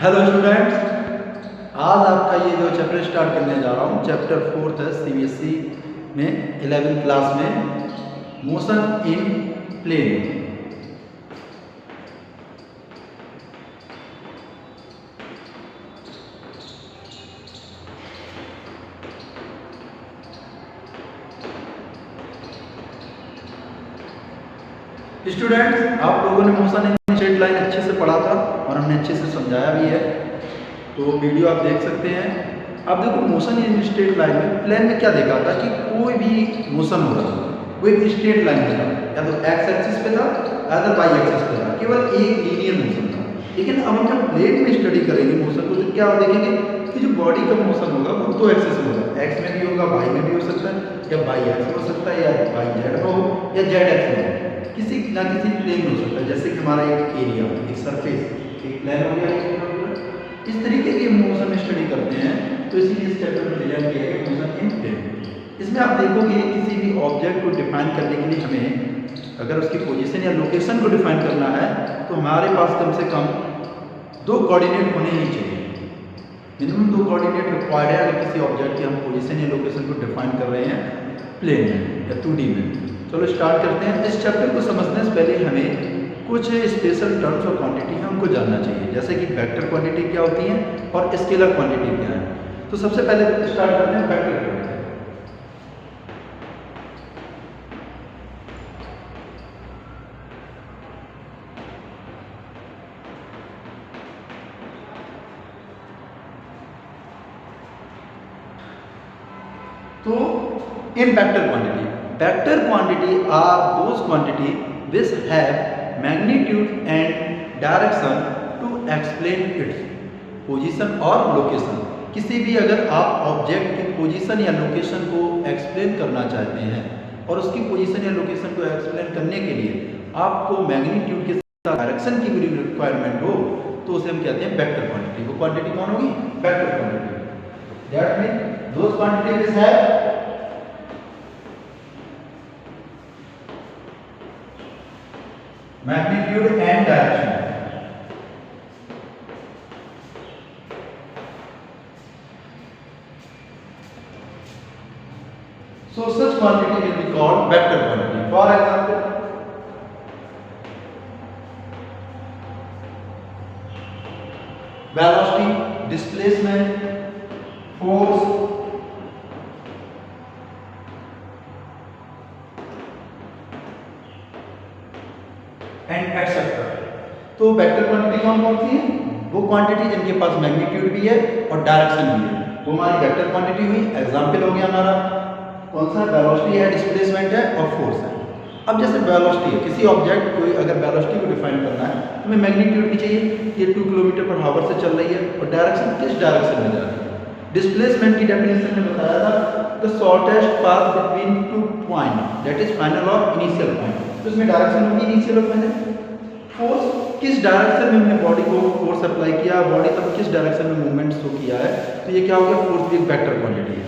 Hello students, आज आपका ये जो चैप्टर स्टार्ट करने जा रहा हूँ, चैप्टर 4 है सीबीएसई में 11th क्लास में मोशन इन प्लेन। स्टूडेंट्स, आप लोगों ने मोशन इन स्ट्रेट लाइन अच्छे से पढ़ा था और हमने अच्छे से समझाया भी है, तो वीडियो आप देख सकते हैं। अब देखो, मोशन इन स्ट्रेट लाइन में प्लेन में क्या देखा था कि कोई भी मोशन हो रहा है वो एक स्ट्रेट लाइन में था, या तो एक्स एक्सिस पे था या तो वाई एक्सिस पे था, केवल एक लीनियर मोशन था। लेकिन अब हम जब प्लेन में स्टडी करेंगे मोशन को तो क्या देखेंगे कि जो बॉडी का मोशन होगा वो दो एक्सिस में होगा, एक्स में भी होगा, वाई में भी हो सकता है, या वाई एक्स में हो सकता है, या वाई जेड में हो, या जेड एक्स में हो, किसी ना किसी प्लेन में हो सकता है। जैसे कि हमारा एक एरिया, एक सरफेस, एक प्लेन हो गया, इस तरीके के मोशन में स्टडी करते हैं। तो इसीलिए इस चैप्टर में डिजाइन किया गया मोशन इन प्लेन। इसमें आप देखोगे किसी भी ऑब्जेक्ट को डिफाइन करने के लिए हमें अगर उसकी पोजीशन या लोकेशन को डिफाइन करना है तो हमारे पास कम से कम दो कोऑर्डिनेट होने ही चाहिए, मिनिमम दो कोऑर्डिनेट रिक्वायर्ड है अगर किसी ऑब्जेक्ट की हम पोजीशन या लोकेशन को डिफाइन कर रहे हैं प्लेन में या 2D में। चलो स्टार्ट करते हैं। इस चैप्टर को समझने से पहले हमें कुछ स्पेशल टर्म्स और क्वांटिटी हमको जानना चाहिए, जैसे कि वेक्टर क्वांटिटी क्या होती है और स्केलर क्वांटिटी क्या है। तो सबसे पहले स्टार्ट करते हैं वेक्टर क्वांटिटी। तो in vector quantity are those quantity which have magnitude and direction to explain its position और location। किसी भी अगर आप ऑब्जेक्ट की पोजीशन या लोकेशन को एक्सप्लेन करना चाहते हैं और उसकी पोजीशन या लोकेशन को एक्सप्लेन करने के लिए आपको मैग्नीट्यूड के साथ डायरेक्शन की भी रिक्वायरमेंट हो तो उसे हम कहते हैं वेक्टर क्वांटिटी। वो क्वांटिटी कौन होगी? Vector quantity. That mean those quantity which have magnitude and direction। So such quantity will be called vector quantity। For example, velocity, displacement, force, and etcetera. तो वेक्टर क्वांटिटी कौन कौन सी है? वो quantity जिनके पास magnitude भी है और डायरेक्शन भी है, वो हमारी वेक्टर क्वांटिटी हुई। एग्जांपल हो गया हमारा कौन सा? वेलोसिटी है, डिस्प्लेसमेंट है और फोर्स है। अब जैसे वेलोसिटी है, किसी ऑब्जेक्ट को अगर वेलोसिटी को डिफाइन करना है तो हमें मैग्नीट्यूड भी चाहिए, ये 2 किलोमीटर पर आवर से चल रही है, और डायरेक्शन किस डायरेक्शन में जा रही है। डिस्प्लेसमेंट की डेफिनेशन में बताया था the shortest path between two point, that is final और इनिशियल पॉइंट। तो इसमें डायरेक्शन होगी इनिशियल और फाइनल। फोर्स, किस डायरेक्शन में हमने बॉडी को फोर्स अप्लाई किया, बॉडी तब किस डायरेक्शन में मूवमेंट शो किया है, तो ये क्या हो गया? फोर्स भी एक वेक्टर क्वांटिटी है।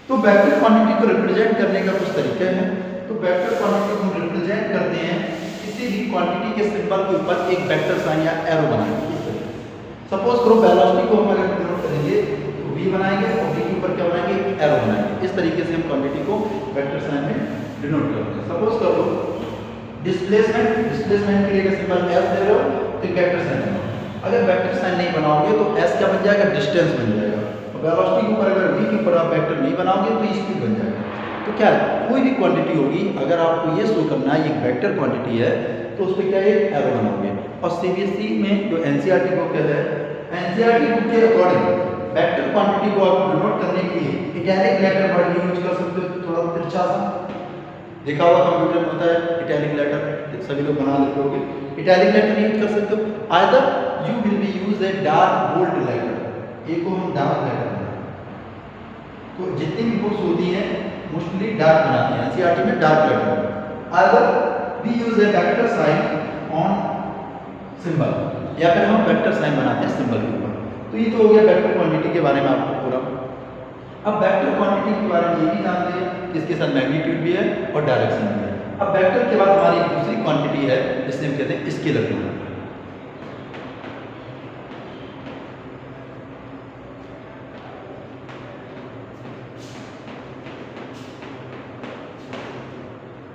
तो वेक्टर क्वांटिटी को रिप्रेजेंट करने का कुछ तरीके हैं। तो वेक्टर क्वांटिटी को हम रिप्रेजेंट करते हैं किसी भी क्वांटिटी के सिंबल के ऊपर एक वेक्टर साइन या एरो बनाएंगे इस तरीके से। सपोज करो वेलोसिटी को हम अगर डिनोट करेंगे तो v बनाएंगे और v के ऊपर क्या बनाएंगे? एरो बनाएंगे। इस तरीके से हम क्वांटिटी को वेक्टर साइन में डिनोट करते हैं। सपोज कर लो डिस्प्लेसमेंट के लिए सिंबल s दे रहे हो तो वेक्टर साइन बनाओ। अगर वेक्टर साइन नहीं बनाओगे तो s क्या बन जाएगा? डिस्टेंस बन जाएगा। और वेलोसिटी के ऊपर अगर v के ऊपर आप वेक्टर नहीं बनाओगे तो स्पीड बन जाएगा। तो क्या कोई भी क्वांटिटी होगी, अगर आपको ये शो करना है ये वेक्टर क्वांटिटी है तो उस पर क्या एक एरो बनाओगे। और सीबीएसई में जो एनसीईआरटी बुक है, एनसीईआरटी बुक के अकॉर्डिंग वेक्टर क्वांटिटी को आप डिनोट करने के लिए इटैलिक लेटर वर्ड यूज कर सकते हो। थोड़ा तिरछा सा देखा हुआ कंप्यूटर में होता है इटैलिक लेटर, सभी लोग बना लेते होंगे। इटैलिक लेटर यूज कर सकते हो। Either you will be use a dark bold letter, एक को हम डार्क लेटर बनाते। तो जितनी भी बुक्स होती हैं मोस्टली डार्क बनाती हैं, एनसीईआरटी में dark letter. Either we use a vector sign on symbol, या फिर हम वेक्टर साइन बनाते हैं सिंबल के ऊपर। तो ये तो हो गया वेक्टर क्वांटिटी के बारे में आपको पूरा। अब वेक्टर क्वांटिटी के बारे में ये भी जानते हैं कि इसके साथ मैग्नीट्यूड भी है और डायरेक्शन भी है। अब वेक्टर के बाद हमारी एक दूसरी क्वांटिटी है जिसे हम कहते हैं scalar quantity.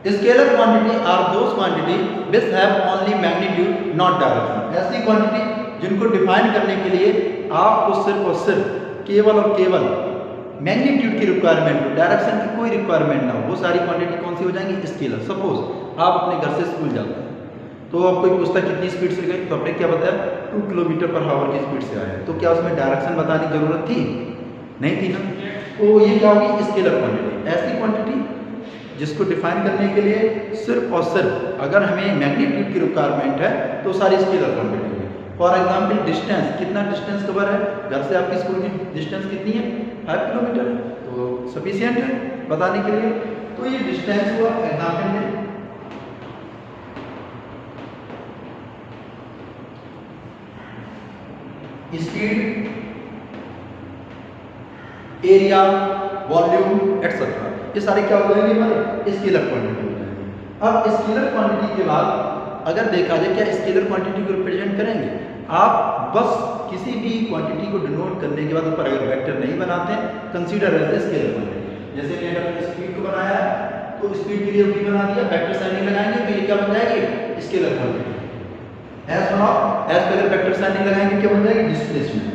Scalar quantity are those quantity which have only magnitude not direction. ऐसी क्वांटिटी जिनको डिफाइन करने के लिए आपको सिर्फ और सिर्फ केवल और केवल मैग्नीट्यूड की रिक्वायरमेंट हो, डायरेक्शन की कोई रिक्वायरमेंट ना हो, वो सारी क्वांटिटी कौन सी हो जाएंगी? स्केलर। सपोज आप अपने घर से स्कूल जाते हैं तो आप कोई पूछता है कितनी स्पीड से गए, तो आपने क्या बताया? 2 किलोमीटर पर आवर की स्पीड से आया। तो क्या उसमें डायरेक्शन बताने की जरूरत थी? नहीं थी ना। तो ये क्या होगी? Scalar quantity. ऐसी क्वांटिटी जिसको डिफाइन करने के लिए सिर्फ और सिर्फ अगर हमें मैग्नीट्यूड की रिक्वायरमेंट है तो सारी स्केलर क्वांटिटी होगी। फॉर एग्जाम्पल डिस्टेंस, कितना डिस्टेंस कवर है? घर से आपकी स्कूल की डिस्टेंस कितनी है? 5 किलोमीटर है, तो सफिशियंट है बताने के लिए। तो ये डिस्टेंस हुआ एग्जाम्पल में। स्पीड, एरिया, वॉल्यूम एक्सेट्रा, ये सारे क्या हो जाएंगे? हमारे स्केलर क्वांटिटी हो जाएंगे। अब स्केलर क्वांटिटी के बाद अगर देखा जाए क्या स्केलर क्वांटिटी को रिप्रेजेंट करेंगे? आप बस किसी भी क्वांटिटी को डिनोट करने के बाद ऊपर अगर वेक्टर नहीं बनाते हैं, कंसीडर एज स्केलर क्वांटिटी। जैसे मैंने अगर स्पीड को बनाया तो स्पीड के लिए भी बना दिया, वेक्टर साइन नहीं लगाएंगे तो ये क्या बन जाएगी? Scalar quantity. एज पे अगर वेक्टर साइन नहीं लगाएंगे क्या बन जाएगी? डिस्प्लेसमेंट।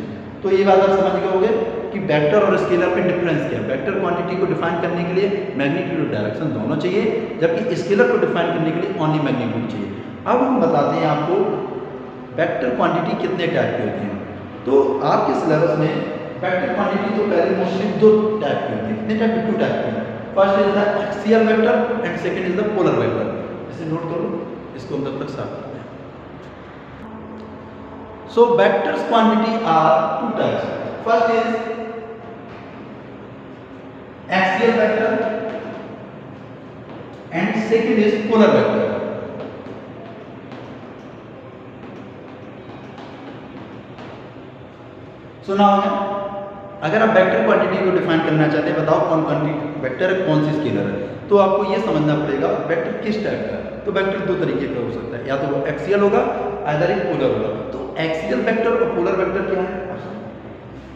तो ये बात आप समझ गए होंगे कि वेक्टर और स्केलर में डिफरेंस क्या है। वेक्टर क्वांटिटी को डिफाइन करने के लिए मैग्नीट्यूड और डायरेक्शन दोनों चाहिए, जबकि स्केलर को डिफाइन करने के लिए ओनली मैग्नीट्यूड चाहिए। अब हम बताते हैं आपको वेक्टर क्वांटिटी कितने टाइप की होती है। तो आपके सिलेबस में वेक्टर क्वांटिटी तो पहले मोस्टली 2 टाइप की होती है। कितने टाइप की? 2 टाइप की। First is the axial vector and second is the polar vector. इसे नोट कर लो, इसको हम तब तक साफ करते हैं। So vectors quantity are 2 types. First is axial vector and second is polar vector. So now अगर आप वेक्टर क्वांटिटी को डिफाइन करना चाहते हैं, बताओ कौन क्वांटिटी वेक्टर है, कौन सी स्केलर है, तो आपको ये समझना पड़ेगा वेक्टर किस टाइप का है। तो वेक्टर 2 तरीके का हो सकता है, या तो वो एक्सियल होगा अदर एक पोलर होगा। तो एक्सियल वेक्टर और पोलर वेक्टर क्या है?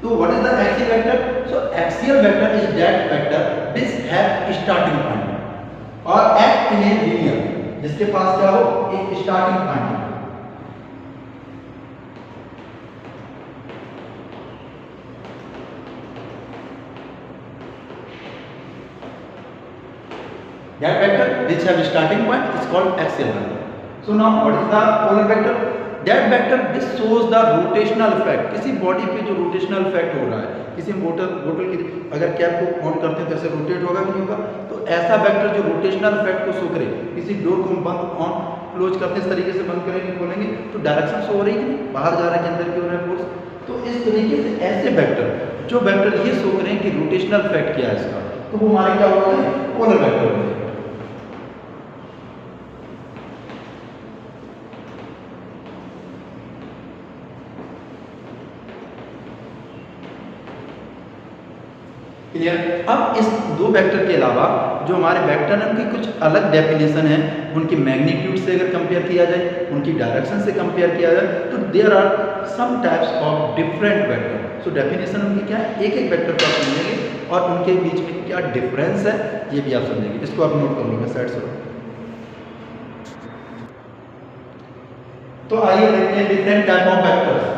तो what is the axial vector? So axial vector is that vector which have starting point और एक्ट इन ए लीनियर, जिसके पास क्या हो? एक starting point. That vector which have starting point is called axial vector. So now what is the polar vector? That vector which shows the rotational effect. किसी body पे जो rotational effect हो रहा है, किसी बोतल की अगर कैप को ऑन करते हैं तो ऐसे रोटेट होगा कि नहीं होगा? तो ऐसा वेक्टर जो रोटेशनल इफेक्ट को शो करे, किसी डोर को बंद ऑन क्लोज करते इस तरीके से बंद करेंगे खोलेंगे तो डायरेक्शन शो हो रही है कि नहीं, बाहर जा रहा है कि अंदर की हो रहा है फोर्स। तो इस तरीके से ऐसे वेक्टर जो वेक्टर ये शो करें कि रोटेशनल इफेक्ट क्या है इसका, तो वो हमारे क्या होगा? पोलर वेक्टर होगा। क्लियर? अब इस 2 वेक्टर के अलावा जो हमारे वेक्टर हैं उनकी कुछ अलग डेफिनेशन है। उनकी मैग्नीट्यूड से अगर कंपेयर किया जाए, उनकी डायरेक्शन से कंपेयर किया जाए, तो there are some types of different vector. So definition उनकी क्या है? एक एक वेक्टर को आप समझेंगे और उनके बीच में क्या डिफरेंस है ये भी आप समझेंगे। इसको आप नोट कर लो, मैं साइड से। तो आइए देखते हैं डिफरेंट टाइप ऑफ वेक्टर्स।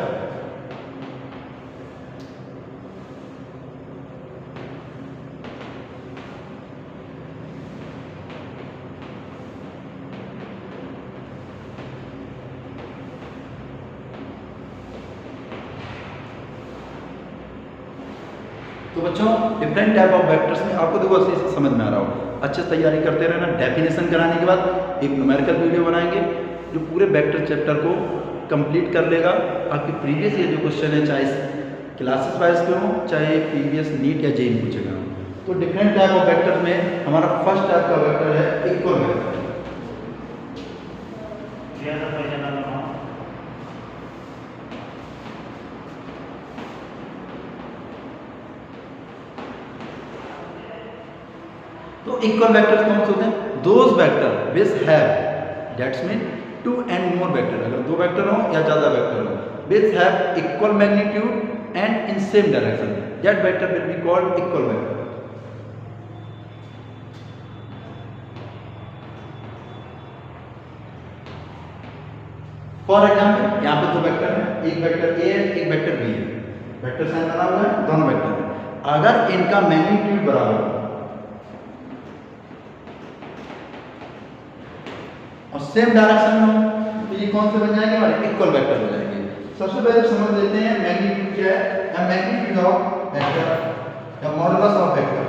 तो बच्चों डिफरेंट टाइप ऑफ वेक्टर्स में आपको देखो अच्छे से समझ में आ रहा हो, अच्छे से तैयारी करते रहना। डेफिनेशन कराने के बाद एक न्यूमेरिकल वीडियो बनाएंगे जो पूरे वेक्टर चैप्टर को कंप्लीट कर लेगा। आपके प्रीवियस ये जो क्वेश्चन है, चाहे क्लासेस वाइज के हो, चाहे प्रीवियस नीट या जेईई पूछेगा। तो डिफरेंट टाइप ऑफ वेक्टर में हमारा फर्स्ट टाइप का वेक्टर है इक्वल वेक्टर। तो इक्वल वेक्टर्स कौन से होते हैं? Those vector which have, that's mean 2 and more vector, अगर 2 वेक्टर हो या ज्यादा वेक्टर हो, विच have equal magnitude and in same direction, that vector will be called equal vector. For example यहाँ पे दो वेक्टर है, एक वेक्टर ए है, एक वेक्टर बी है, वेक्टर साइन बना हुआ है, दोनों वेक्टर है। अगर इनका मैग्नीट्यूड बराबर और सेम डायरेक्शन में हो तो ये कौन से बन जाएंगे? हमारे इक्वल वेक्टर हो जाएंगे। सबसे पहले समझ लेते हैं मैग्नीट्यूड क्या है, या मैग्नीट्यूड ऑफ वेक्टर या मॉडुलस ऑफ वेक्टर।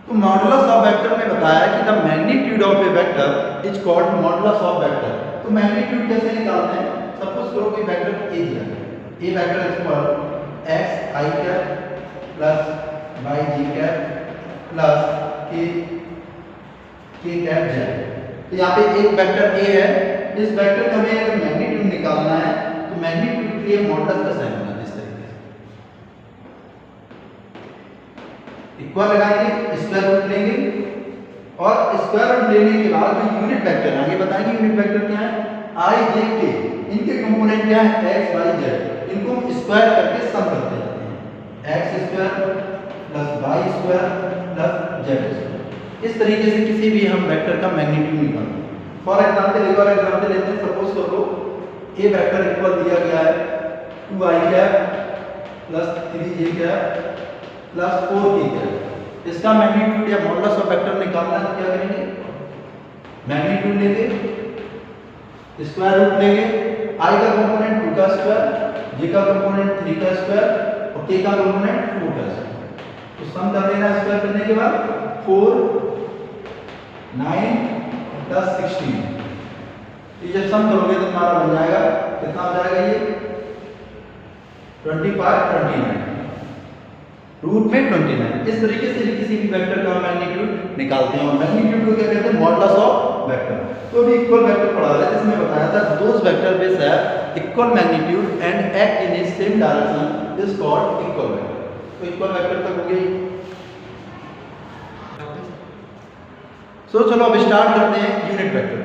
तो मॉडुलस ऑफ वेक्टर में बताया कि the magnitude of A vector is called modulus of vector. तो मैग्नीट्यूड कैसे निकालते हैं? सपोज करो कोई वेक्टर ए दिया है, A vector equal x I cap plus Y ji cap plus के कैप जेड। तो यहाँ पे एक वेक्टर ए है, इस वेक्टर का हमें अगर मैग्नीट्यूड निकालना है तो मैग्नीट्यूड के लिए मॉडुलस का साइन होगा इस तरीके से, इक्वल लगाएंगे, स्क्वायर रूट लेंगे और स्क्वायर रूट लेने के बाद जो यूनिट वेक्टर आगे बताएंगे यूनिट वेक्टर क्या है, आई जे के, इनके कंपोनेंट क्या है एक्स वाई जेड, इनको हम स्क्वायर करके सम करते जाते हैं, x square plus y square plus z square. इस तरीके से किसी भी हम वेक्टर का मैग्नीट्यूड निकालते हैं। फॉर एग्जांपल एक और एग्जांपल लेते हैं, सपोज कर लो ए वेक्टर इक्वल दिया गया है 2i cap plus 3j cap plus 4k cap. इसका मैग्नीट्यूड या मॉडुलस ऑफ वेक्टर निकालना है तो क्या करेंगे, मैग्नीट्यूड लेंगे, स्क्वायर रूट लेंगे, i का कंपोनेंट 2 का स्क्वायर, j का कंपोनेंट 3 का स्क्वायर और k का कंपोनेंट 4 का स्क्वायर। तो सम कर लेना, स्क्वायर करने के बाद 4 9 10 16। ये जब सम करोगे तो हमारा बन जाएगा कितना हो जाएगा, ये 25 29 रूट में 29। इस तरीके से किसी भी वेक्टर का मैग्नीट्यूड निकालते हैं और मैग्नीट्यूड को क्या कहते हैं, मॉडुलस ऑफ वेक्टर। तो अभी इक्वल वेक्टर पढ़ा रहे थे, इसमें बताया था those vector which have equal magnitude and act in A same direction is called equal vector. तो इक्वल वेक्टर तक हो गई। सो चलो अब स्टार्ट करते हैं यूनिट वेक्टर।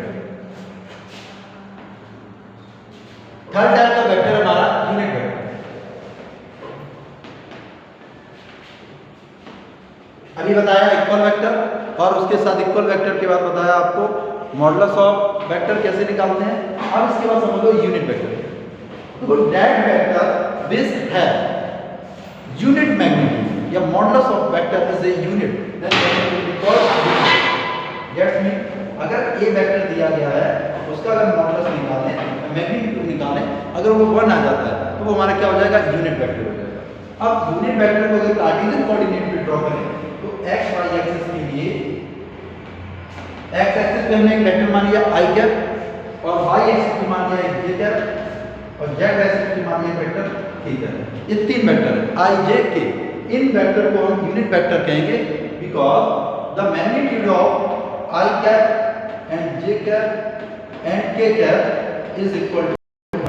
थर्ड टाइप का वेक्टर हमारा यूनिट वेक्टर। अभी बताया इक्वल वेक्टर और उसके साथ इक्वल वेक्टर के बाद बताया आपको मॉडुलस ऑफ वेक्टर कैसे निकालते हैं। अब इसके बाद समझ लो यूनिट वेक्टर। तो that vector which have unit magnitude या modulus of vector is a unit, that's mean अगर ए वेक्टर दिया गया है उसका अगर मॉडुलस निकालें, मैग्नीट्यूड निकालें, अगर वो 1 आ जाता है तो वो हमारा क्या हो जाएगा, यूनिट वेक्टर हो जाएगा। अब यूनिट वेक्टर को अगर कार्टेशियन कोऑर्डिनेट पे ड्रॉ करें तो x y एक्सिस के लिए x एक्सिस पे हमने एक वेक्टर मान लिया i कैप और y एक्सिस पे मान लिया एक j कैप और z एक्सिस पे मान लिया वेक्टर k कैप। ये तीन वेक्टर है i j k। इन वेक्टर को हम यूनिट वेक्टर कहेंगे because the magnitude of i cap and j cap and k cap is equal to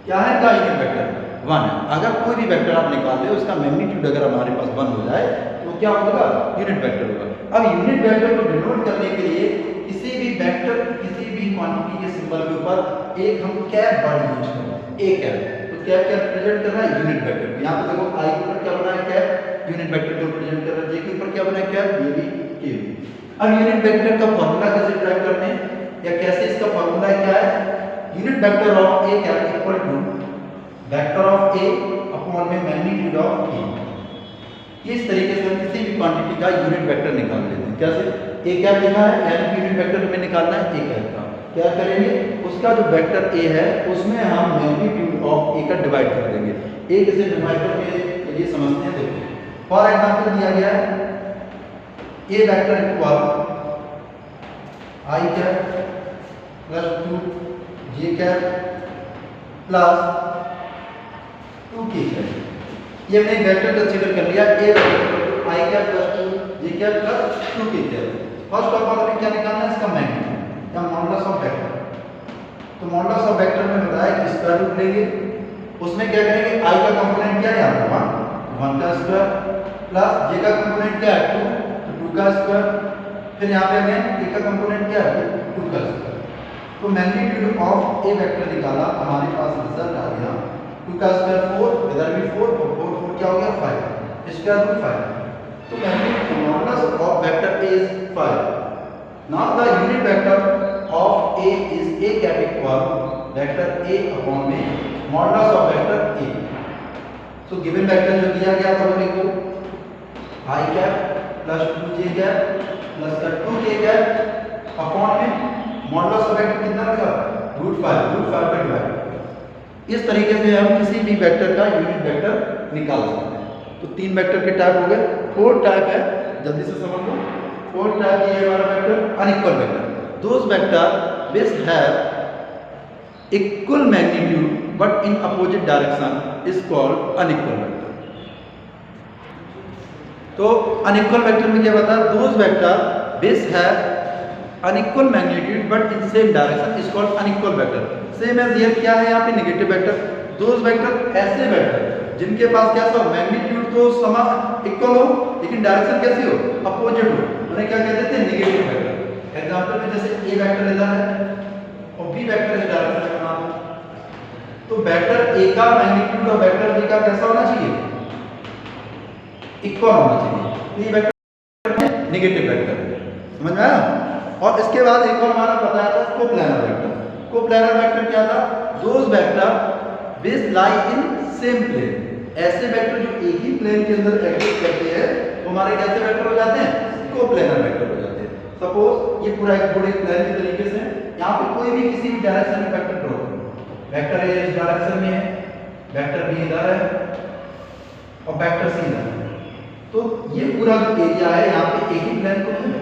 क्या है, का यूनिट वेक्टर 1 है। अगर कोई भी वेक्टर आप निकाल ले उसका मैग्नीट्यूड अगर हमारे पास 1 हो जाए तो क्या होगा, यूनिट वेक्टर होगा। अब यूनिट वेक्टर को डिनोट करने के लिए किसी भी वेक्टर किसी भी क्वांटिटी के सिंबल के ऊपर एक हम कैप वर्ड यूज करें, ए कैप। तो कैप क्या रिप्रेजेंट कर रहा है, यूनिट वेक्टर। यहाँ पे देखो i के ऊपर क्या बना है कैप, यूनिट वेक्टर को रिप्रेजेंट कर रहा है, j के ऊपर क्या बना है कैप, ये भी k भी। अब यूनिट वेक्टर का फार्मूला कैसे ड्राइव करते हैं या कैसे इसका फार्मूला क्या है, unit vector of a cap equal to vector of a upon में मैग्नीट्यूड ऑफ ए। इस तरीके से हम किसी भी क्वांटिटी का यूनिट वेक्टर निकाल लेते हैं। कैसे, ए कैप लिखा है यानी यूनिट वेक्टर हमें निकालना है ए कैप का। क्या करेंगे, उसका जो वेक्टर ए है उसमें हम मैग्नीट्यूड ऑफ ए का डिवाइड कर देंगे। ए किसे डिवाइड करके ये समझते हैं। देखो फॉर एग्जांपल दिया गया है A vector equal i cap plus 2 j cap plus 2k cap. ये हमने वेक्टर कंसीडर कर लिया A vector i cap plus 2 j cap plus 2k cap. First of all हमें क्या निकालना है, इसका मैग्नीट्यूड या मॉडुलस ऑफ वेक्टर। तो मॉडुलस ऑफ वेक्टर में बताया कि स्क्वायर रूट लेंगे, उसमें क्या करेंगे, i का कंपोनेंट क्या है यहाँ पर 1 का स्क्वायर प्लस j का कंपोनेंट क्या है 2 का स्क्वायर, फिर यहाँ पे अगेन k का कंपोनेंट क्या है 2 का स्क्वायर। तो मैग्नीट्यूड ऑफ ए वेक्टर निकाला, हमारे पास रिजल्ट आ गया 2 का स्क्वायर 4, इधर भी 4 और 4 4 क्या हो गया 5, स्क्वायर रूट 5। तो modulus of vector A is 5. Now the unit vector of A is A cap equal vector A upon में modulus of vector A. So given vector जो दिया गया था अपने को I cap plus 2j cap plus का 2k cap upon में modulus of vector कितना रखा √5 पे डिवाइड। इस तरीके से हम किसी भी वेक्टर का यूनिट वेक्टर निकाल सकते हैं। तो 3 वेक्टर के टाइप हो गए। 4th टाइप है, जल्दी से समझ लो। 4th टाइप ये है हमारा vector unequal vector. Those vector which have equal magnitude but in opposite direction is called unequal vector. तो अनइक्वल वेक्टर में क्या बता, those vector which have unequal magnitude but in same direction is called unequal vector. Same as here क्या है यहाँ पे negative vector. Those vector ऐसे vector जिनके पास कैसा हो, मैग्नीट्यूड तो समान इक्वल हो लेकिन डायरेक्शन कैसी हो, अपोजिट हो, उन्हें क्या कहते थे, नेगेटिव वेक्टर। एग्जांपल में जैसे ए वेक्टर इधर है और बी वेक्टर इस डायरेक्शन में बना दो, तो वेक्टर ए का मैग्नीट्यूड और वेक्टर बी का कैसा होना चाहिए, इक्वल होना चाहिए। ये वेक्टर नेगेटिव वेक्टर, समझ में आया। और इसके बाद एक और हमारा बताया था कोप्लानर वेक्टर। कोप्लानर वेक्टर क्या था, those vector which lie in same plane. ऐसे वेक्टर जो एक ही प्लेन के अंदर एग्जिस्ट करते हैं वो हमारे कैसे वेक्टर हो जाते हैं, कोप्लानर वेक्टर हो जाते हैं। सपोज ये पूरा एक बड़े प्लेन के तरीके से यहाँ पे कोई भी किसी भी डायरेक्शन में वेक्टर ड्रॉ करो। वेक्टर ए इस डायरेक्शन में है, वेक्टर बी इधर है और वेक्टर सी इधर है। तो ये पूरा जो एरिया है यहाँ पे एक ही प्लेन को है।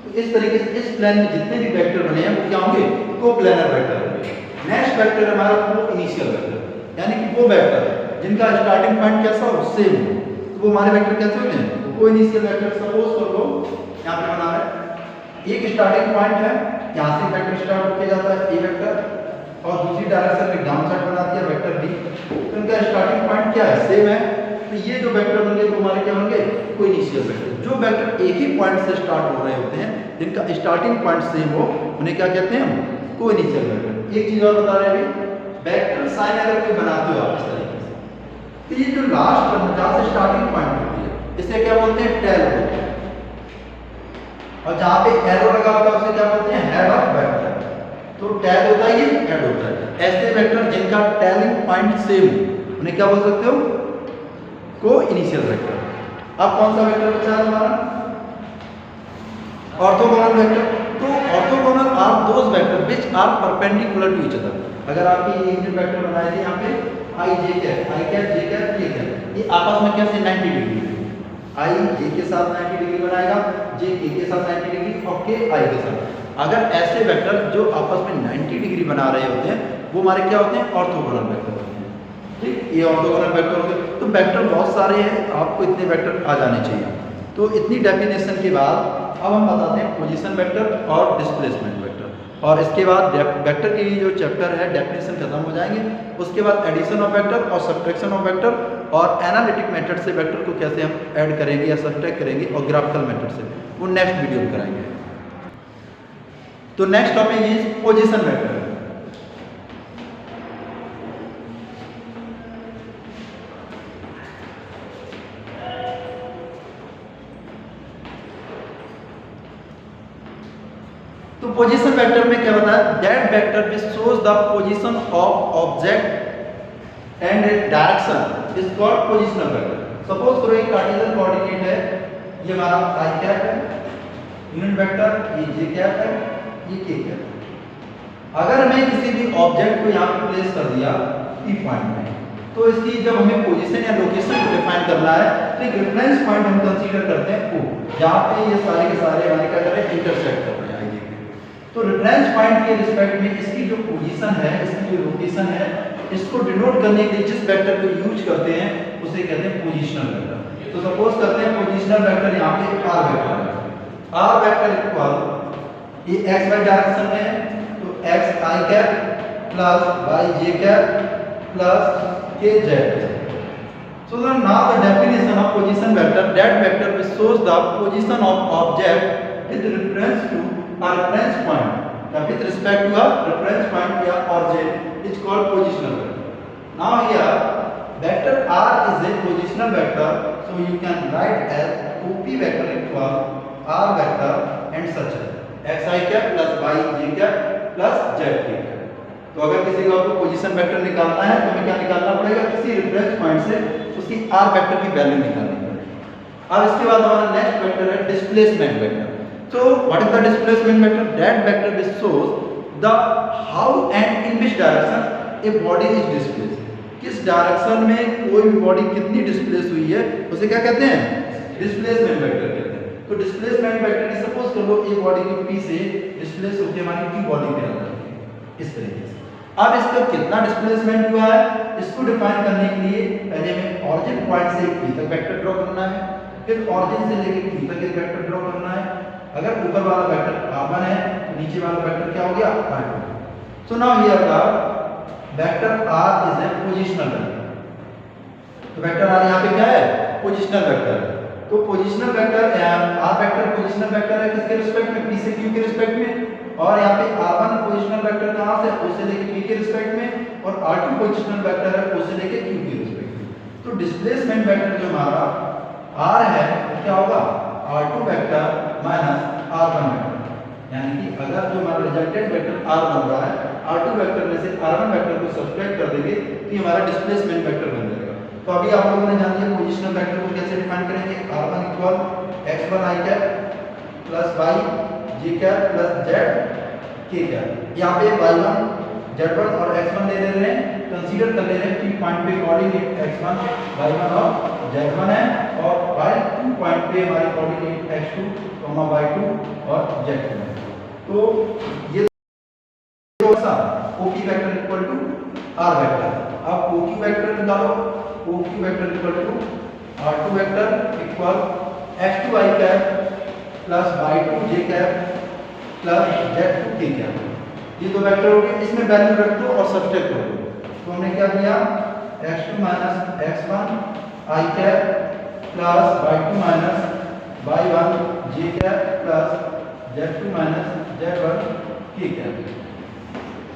तो इस तरीके से इस प्लेन में जितने भी वेक्टर बने हैं वो क्या होंगे, कोप्लानर वेक्टर होंगे। नेक्स्ट वेक्टर हमारा को इनिशियल वेक्टर, यानी कि वो वेक्टर जिनका स्टार्टिंग पॉइंट कैसा हो, सेम हो, तो वो हमारे वेक्टर कैसे होते हैं, को इनिशियल वेक्टर। सपोज कर लो यहाँ पे बना है एक स्टार्टिंग पॉइंट है, यहाँ से वेक्टर स्टार्ट होके जाता है ए वेक्टर और दूसरी डायरेक्शन में डाउन साइड बनाती है वेक्टर बी, तो इनका स्टार्टिंग पॉइंट क्या है, सेम है। तो ये जो वेक्टर होंगे वो हमारे क्या होंगे, कोई इनिशियल वेक्टर। जो वेक्टर एक ही पॉइंट से स्टार्ट हो रहे होते हैं, जिनका स्टार्टिंग पॉइंट सेम हो, उन्हें क्या कहते हैं हम, कोई इनिशियल वेक्टर। एक चीज और बता रहे हैं अभी, वेक्टर साइन अगर कोई बनाते हो आप इस तरीके से, तो ये जो लास्ट जहाँ से स्टार्टिंग पॉइंट होती है इसे क्या बोलते हैं, टेल बोलते हैं, और जहाँ पे एरो लगा होता है उसे क्या बोलते हैं, हेड ऑफ वेक्टर। तो टेल होता है, ये हेड होता है। ऐसे वेक्टर जिनका टेलिंग पॉइंट सेम हो उन्हें क्या बोल सकते हो, को इनिशियल वेक्टर। अब कौन सा वेक्टर बचा है हमारा, ऑर्थोगोनल वेक्टर। तो orthogonal are those vector which are perpendicular to each other. अगर आपकी एक जो वेक्टर बनाए थे यहाँ पे i j cap, i cap j cap ये कैप, ये आपस में कैसे 90 डिग्री, आई जे के साथ 90 डिग्री बनाएगा, जे के साथ 90 डिग्री और के आई के साथ। अगर ऐसे वेक्टर जो आपस में 90 डिग्री बना रहे होते हैं वो हमारे क्या होते हैं, ऑर्थोगोनल वेक्टर होते हैं। ठीक, ये ऑर्थोगोनल वेक्टर होते हैं। तो वेक्टर बहुत सारे हैं, आपको इतने वेक्टर आ जाने चाहिए। तो इतनी डेफिनेशन के बाद अब हम बताते हैं पोजीशन वेक्टर और डिस्प्लेसमेंट वेक्टर, और इसके बाद वेक्टर के जो चैप्टर है डेफिनेशन खत्म हो जाएंगे। उसके बाद एडिशन ऑफ वेक्टर और सब्ट्रैक्शन ऑफ वेक्टर और एनालिटिक मेथड से वेक्टर को कैसे हम ऐड करेंगे या सब्ट्रैक्ट करेंगे और ग्राफिकल मेथड से, वो नेक्स्ट वीडियो में कराएंगे। तो next topic is position vector. तो पोजीशन वेक्टर में क्या बताया, that vector which shows the position of object and direction is called positional vector. Suppose करो एक कार्टेशियन कोऑर्डिनेट है, ये हमारा आई कैप है, यूनिट वेक्टर ये जे कैप है, ये के कैप है। अगर मैं किसी भी ऑब्जेक्ट को यहाँ पे प्लेस कर दिया पी पॉइंट में, तो इसकी जब हमें पोजीशन या लोकेशन को डिफाइन करना है तो एक रेफरेंस पॉइंट हम कंसीडर करते हैं ओ, जहाँ पे ये सारे के सारे हमारे क्या कर रहे हैं, इंटरसेक्ट कर रहे हैं। तो रेफरेंस पॉइंट के रिस्पेक्ट में इसकी जो पोजीशन है, इसकी जो लोकेशन है, इसको डिनोट करने के लिए जिस वेक्टर को यूज करते हैं उसे कहते हैं पोजीशनल वेक्टर। तो सपोज करते हैं पोजीशनल वेक्टर यहाँ पे आर वेक्टर है। आर वेक्टर इक्वल ये एक्स वाई डायरेक्शन में है, तो एक्स आई कैप प्लस वाई जे कैप प्लस के Z. So now the definition of position vector, that vector which shows the position of object with reference to a reference point with respect to a reference point या origin is called positional vector. Now here vector r is a positional vector, so you can write as OP vector equal R vector and such xi cap plus yj cap plus zk cap. तो अगर किसी को आपको position vector निकालना है तो हमें क्या निकालना पड़ेगा, किसी रेफरेंस पॉइंट से उसकी R वेक्टर की वैल्यू निकालनी पड़ेगी। अब इसके बाद हमारा नेक्स्ट वेक्टर है displacement vector. So what is the displacement vector? That vector which shows the how and in which direction a body is displaced. किस डायरेक्शन में कोई भी बॉडी कितनी डिस्प्लेस हुई है उसे क्या कहते हैं, डिस्प्लेसमेंट वेक्टर कहते हैं। तो डिस्प्लेसमेंट वेक्टर की सपोज कर लो एक बॉडी की P से डिस्प्लेस होकर हमारी Q बॉडी के अंदर इस तरीके से। अब इसका कितना डिस्प्लेसमेंट हुआ है इसको डिफाइन करने के लिए पहले हमें ऑरिजिन पॉइंट से P तक वेक्टर ड्रॉ करना है, फिर ऑरिजिन से लेकर Q तक एक वेक्टर ड्रॉ करना है। अगर ऊपर वाला वेक्टर r1 है तो नीचे वाला वेक्टर क्या हो गया r2। So now here the vector r is a positional vector. तो वेक्टर r यहां पे क्या है, पोजीशनल वेक्टर है। तो positional vector r vector positional vector है किसके रिस्पेक्ट में, p से q के रिस्पेक्ट में। और यहां पे r1 पोजीशनल वेक्टर कहां से, o से लेके p के रिस्पेक्ट में, और r2 पोजीशनल वेक्टर है o से लेके q के रिस्पेक्ट में। तो डिस्प्लेसमेंट वेक्टर जो हमारा r है वो क्या होगा, r2 vector minus r1 vector. यानी कि अगर जो हमारा रिजल्टेंट वेक्टर r बन रहा है r2 वेक्टर में से r1 वेक्टर को सब्ट्रैक्ट कर देंगे तो ये हमारा डिस्प्लेसमेंट वेक्टर बन जाएगा। तो अभी आप लोगों ने जान लिया पोजीशनल वेक्टर को कैसे डिफाइन करेंगे, r1 equal x1 i cap plus y j cap plus z k cap. यहाँ पे y1 z1 और x1 ले रहे हैं, कंसीडर कर ले रहे हैं कि पॉइंट पे कोऑर्डिनेट x1 y1 और z1 है, और y2 पॉइंट पे हमारी कोऑर्डिनेट x2, y2 और z2 है। तो ये सा OP vector equal to R vector. अब OQ वेक्टर निकालो, OQ vector equal to R2 vector equal x2 i cap plus y2 j cap plus z2 k cap. ये दो वेक्टर हो गए, इसमें वैल्यू रख दो और सब्ट्रैक्ट कर दो। तो हमने क्या किया, x2 minus x1 i cap plus y2 minus y1 j cap plus z2 minus z1 k cap.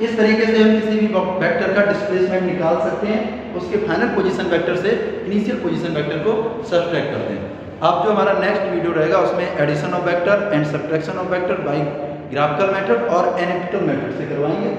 इस तरीके से हम किसी भी वेक्टर का डिस्प्लेसमेंट निकाल सकते हैं, उसके फाइनल पोजीशन वेक्टर से इनिशियल पोजीशन वेक्टर को सब्ट्रैक्ट करते हैं। अब जो हमारा नेक्स्ट वीडियो रहेगा उसमें addition of vector and subtraction of vector by graphical method और एनालिटिकल मेथड से करवाएंगे।